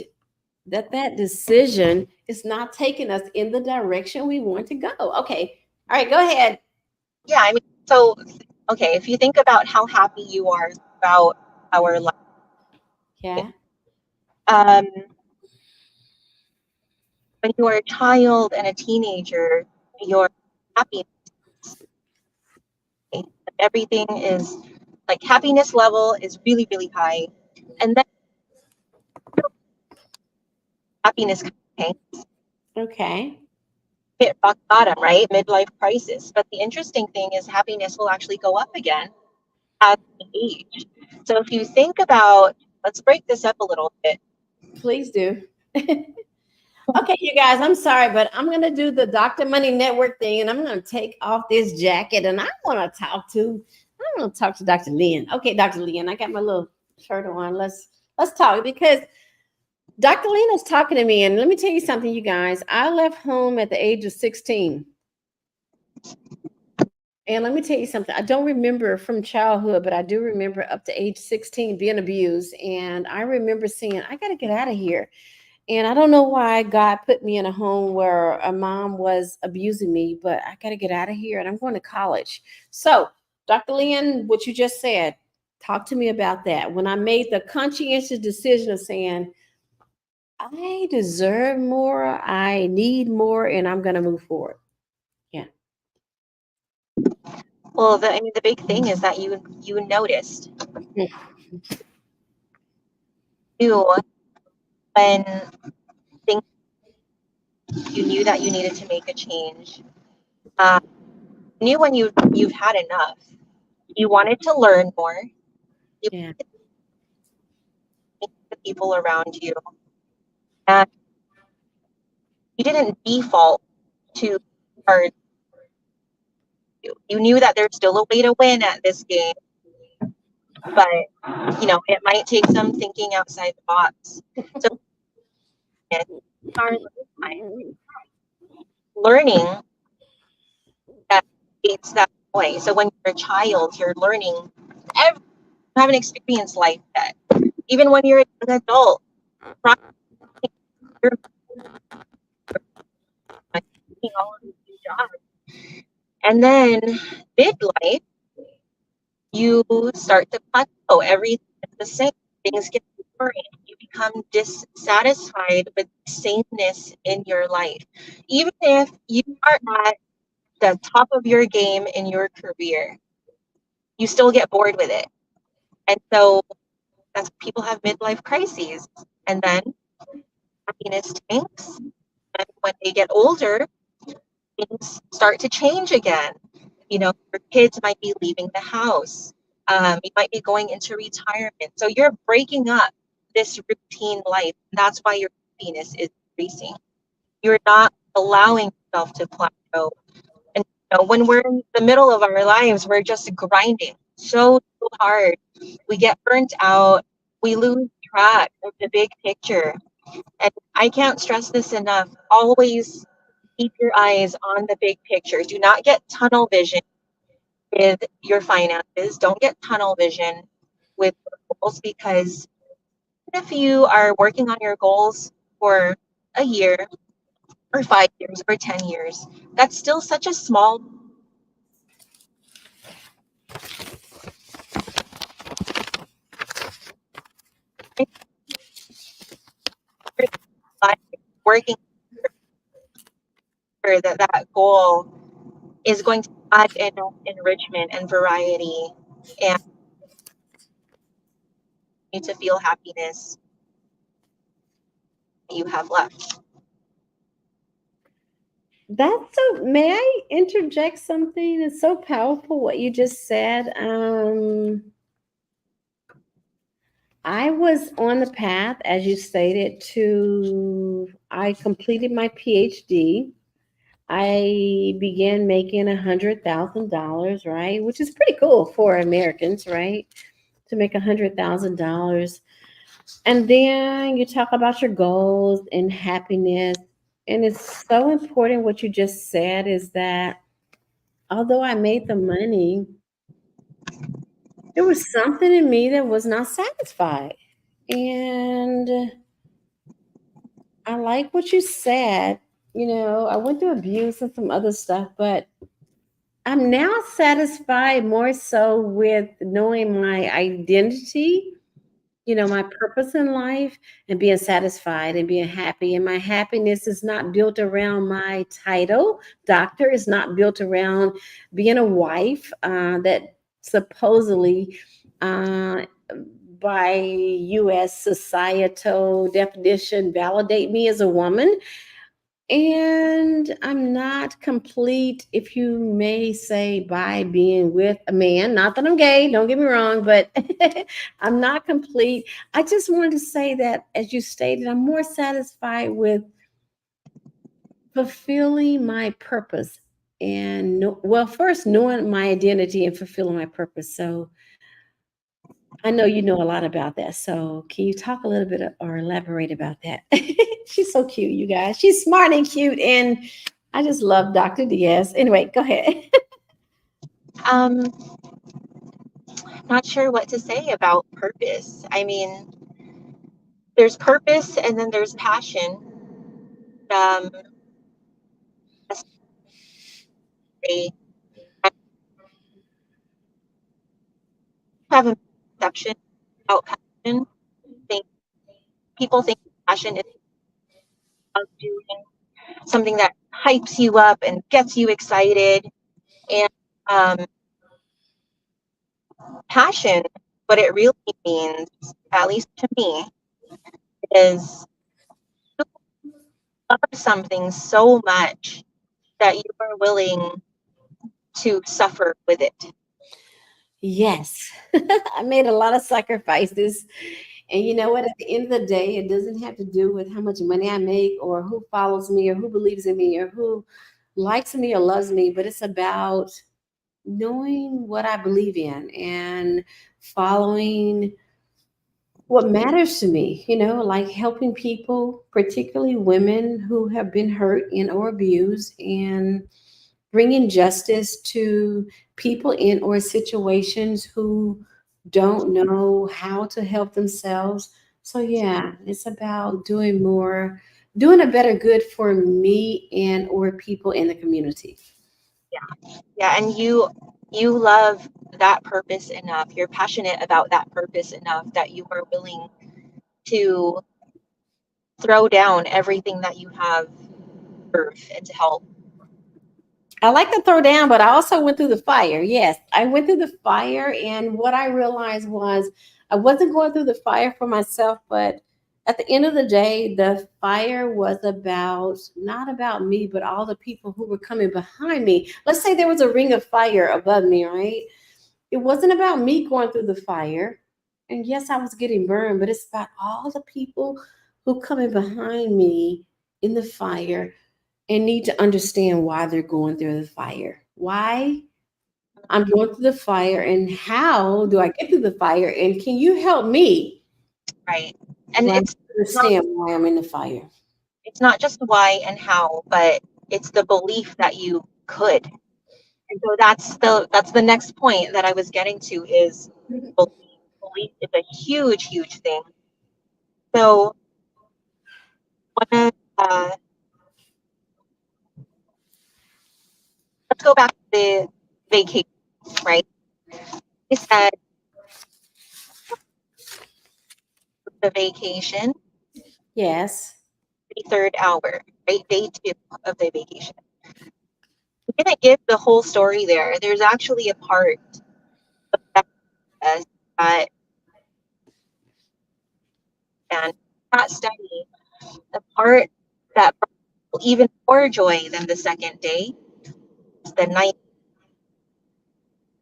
that decision is not taking us in the direction we want to go. Okay. All right, go ahead. Yeah, I mean, so, okay, if you think about how happy you are about our life. Yeah. when you are a child and a teenager, your happiness, everything is like happiness level is really, really high. And then happiness tanks, Okay. hit rock bottom, right? Midlife crisis. But the interesting thing is happiness will actually go up again as we age. So if you think about, let's break this up a little bit. Please do. Okay, you guys, I'm sorry, but I'm going to do the Dr. Money Network thing, and I'm going to take off this jacket, and I want to talk to Dr. Lynn. Okay, Dr. Lynn, I got my little shirt on. Let's talk, because Dr. Lynn is talking to me, and let me tell you something, you guys. I left home at the age of 16. And let me tell you something. I don't remember from childhood, but I do remember up to age 16 being abused. And I remember saying, I got to get out of here. And I don't know why God put me in a home where a mom was abusing me, but I got to get out of here and I'm going to college. So, Dr. Lynn, what you just said, talk to me about that. When I made the conscientious decision of saying, I deserve more, I need more, and I'm going to move forward. Well, the big thing is that you noticed you when things, you knew that you needed to make a change. Knew when you've had enough. You wanted to learn more. You Yeah. wanted to meet the people around you, and you didn't default to hard. You knew that there's still a way to win at this game, but it might take some thinking outside the box. So learning that creates that way. So when you're a child, you're learning. You haven't experienced life yet. Even when you're an adult, you're doing all of these jobs. And then midlife, you start to plateau. Everything is the same. Things get boring. You become dissatisfied with the sameness in your life. Even if you are at the top of your game in your career, you still get bored with it. And so that's people have midlife crises. And then happiness tanks. And when they get older, things start to change again. Your kids might be leaving the house. You might be going into retirement. So you're breaking up this routine life. And that's why your happiness is increasing. You're not allowing yourself to plateau. And when we're in the middle of our lives, we're just grinding so hard. We get burnt out. We lose track of the big picture. And I can't stress this enough. Always keep your eyes on the big picture. Do not get tunnel vision with your finances. Don't get tunnel vision with your goals, because if you are working on your goals for a year or 5 years or 10 years, that's still such a small working for that goal is going to add in enrichment and variety, and you to feel happiness that you have left. That's so, may I interject something? It's so powerful what you just said. I was on the path, as you stated, I completed my PhD. I began making $100,000, right? Which is pretty cool for Americans, right? To make $100,000. And then you talk about your goals and happiness. And it's so important what you just said is that although I made the money, there was something in me that was not satisfied. And I like what you said. I went through abuse and some other stuff, but I'm now satisfied more so with knowing my identity my purpose in life and being satisfied and being happy. And my happiness is not built around my title. Doctor is not built around being a wife that supposedly, uh, by U.S. societal definition, validate me as a woman. And I'm not complete, if you may say, by being with a man. Not that I'm gay, don't get me wrong, but I'm not complete. I just wanted to say that, as you stated, I'm more satisfied with fulfilling my purpose. And well, first knowing my identity and fulfilling my purpose. So I know you know a lot about that. So can you talk a little bit or elaborate about that? She's so cute, you guys. She's smart and cute. And I just love Dr. Diaz. Anyway, go ahead. Not sure what to say about purpose. I mean, there's purpose and then there's passion. Um, I have a perception about passion. Think people think passion is about doing something that hypes you up and gets you excited. And um, passion, what it really means, at least to me, is you love something so much that you are willing to suffer with it. Yes, I made a lot of sacrifices. And you know what? At the end of the day, it doesn't have to do with how much money I make or who follows me or who believes in me or who likes me or loves me, but it's about knowing what I believe in and following what matters to me, like helping people, particularly women who have been hurt and or abused, and bringing justice to people in or situations who don't know how to help themselves. So yeah, it's about doing a better good for me and or people in the community. Yeah, and you love that purpose enough. You're passionate about that purpose enough that you are willing to throw down everything that you have earth and to help. I like to throw down, but I also went through the fire. Yes, I went through the fire. And what I realized was I wasn't going through the fire for myself, but at the end of the day, the fire was not about me, but all the people who were coming behind me. Let's say there was a ring of fire above me, right? It wasn't about me going through the fire. And yes, I was getting burned, but it's about all the people who coming behind me in the fire and need to understand why they're going through the fire. Why I'm going through the fire and how do I get through the fire? And can you help me Right. And right, it's understand why I'm in the fire? it's not just why and how, but it's the belief that you could. And so that's the next point that I was getting to is belief. Belief is a huge, huge thing. So one of, let's go back to the vacation, right? I said the vacation, Yes. the third hour, right? Day 2 of the vacation. I'm gonna give the whole story there. There's actually a part of that says that, and that study, the part that brought even more joy than the second day is the night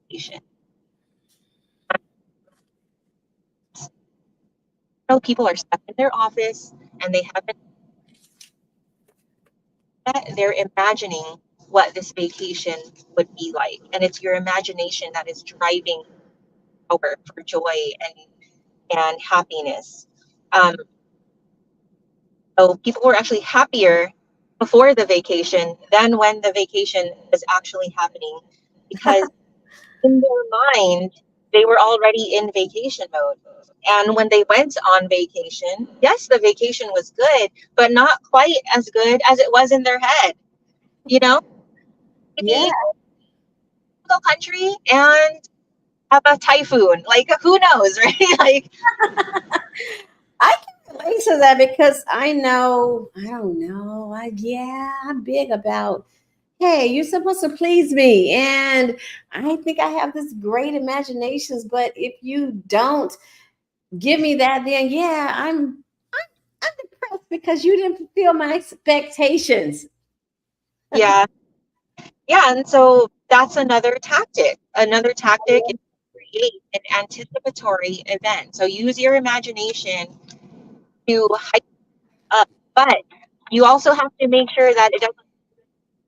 vacation. You know, people are stuck in their office and they haven't. They're imagining what this vacation would be like, and it's your imagination that is driving forward for joy and happiness. Um, so people were actually happier before the vacation than when the vacation was actually happening, because in their mind they were already in vacation mode. And when they went on vacation, yes, the vacation was good, but not quite as good as it was in their head. You know, Yeah. maybe country and have a typhoon. Like, who knows, right? Like, I can relate to that because I don't know. I'm big about, hey, you're supposed to please me. And I think I have this great imaginations, but if you don't give me that, then yeah, I'm depressed because you didn't fulfill my expectations. yeah. Yeah. And so that's another tactic. Another tactic is to create an anticipatory event. So use your imagination to hype up, but you also have to make sure that it doesn't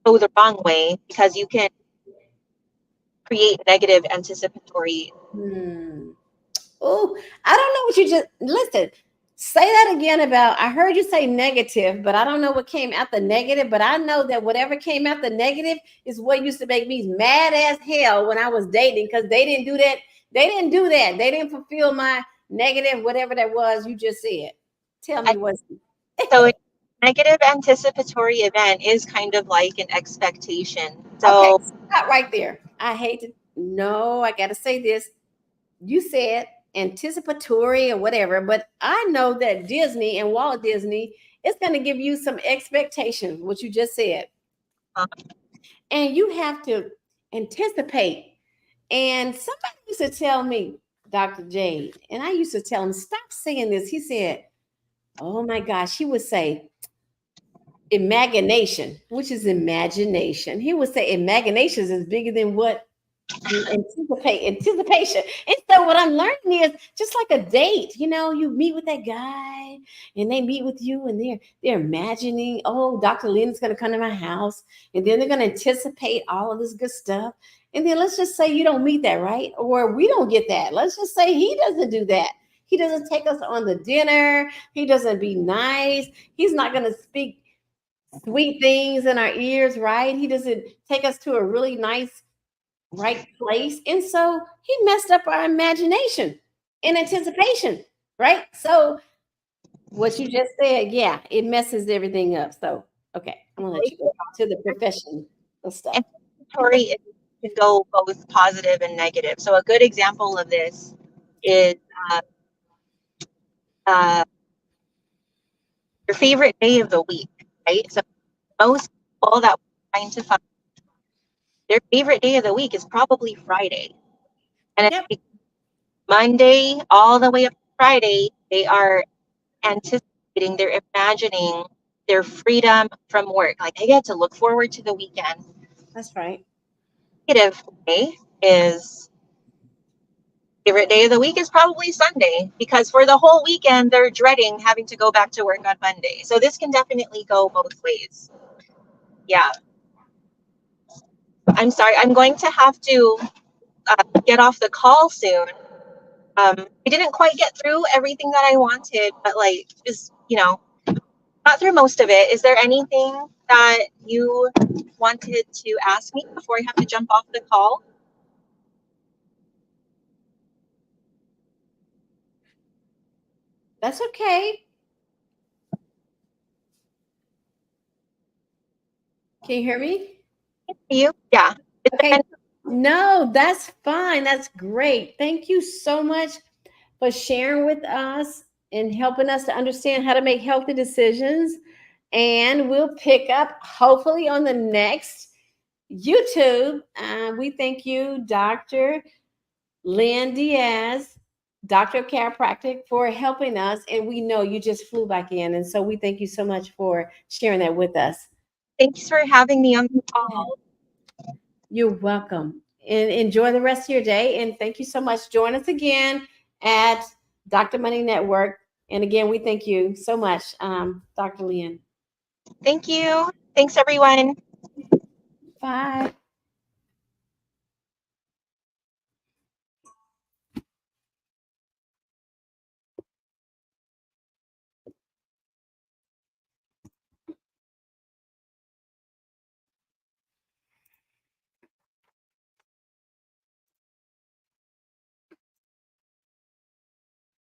go the wrong way, because you can create negative anticipatory. Oh, I don't know what you just listen. Say that again about. I heard you say negative, but I don't know what came out the negative. But I know that whatever came out the negative is what used to make me mad as hell when I was dating, because they didn't do that. They didn't do that. They didn't fulfill my negative, whatever that was you just said. Tell me what. So a negative anticipatory event is kind of like an expectation. Okay, So stop right there. I hate to. No, I got to say this. You said anticipatory or whatever, but I know that Disney and Walt Disney is going to give you some expectations, what you just said. And you have to anticipate. And somebody used to tell me, Dr. Jade, and I used to tell him, stop saying this. He said, oh my gosh, he would say, imagination, which is imagination. He would say imagination is bigger than what you anticipation. And so what I'm learning is just like a date, you meet with that guy and they meet with you and they're imagining, oh, Dr. Lynn's gonna come to my house, and then they're gonna anticipate all of this good stuff. And then let's just say you don't meet that, right? Or we don't get that. Let's just say he doesn't do that. He doesn't take us on the dinner. He doesn't be nice. He's not gonna speak sweet things in our ears, right? He doesn't take us to a really nice right place. And so he messed up our imagination in anticipation, right? So what you just said, yeah, it messes everything up. So, okay, I'm gonna let you go to the professional stuff. anticipatory can go both positive and negative. So a good example of this is your favorite day of the week, right? So most people that we're trying to find, their favorite day of the week is probably Friday. And Yep. it's Monday all the way up to Friday, they are anticipating, they're imagining their freedom from work. Like, I get to look forward to the weekend. That's right. Negative day is favorite day of the week is probably Sunday, because for the whole weekend they're dreading having to go back to work on Monday. So this can definitely go both ways. Yeah. I'm sorry, I'm going to have to get off the call soon. I didn't quite get through everything that I wanted, but just, got through most of it. Is there anything that you wanted to ask me before I have to jump off the call? That's okay. Can you hear me? You? Yeah. Okay. No, that's fine. That's great. Thank you so much for sharing with us and helping us to understand how to make healthy decisions. And we'll pick up hopefully on the next YouTube. We thank you, Dr. Lynn Diaz, Doctor of Chiropractic, for helping us. And we know you just flew back in. And so we thank you so much for sharing that with us. Thanks for having me on the call. You're welcome. And enjoy the rest of your day. And thank you so much. Join us again at Dr. Money Network. And again, we thank you so much, Dr. Lynn. Thank you. Thanks, everyone. Bye.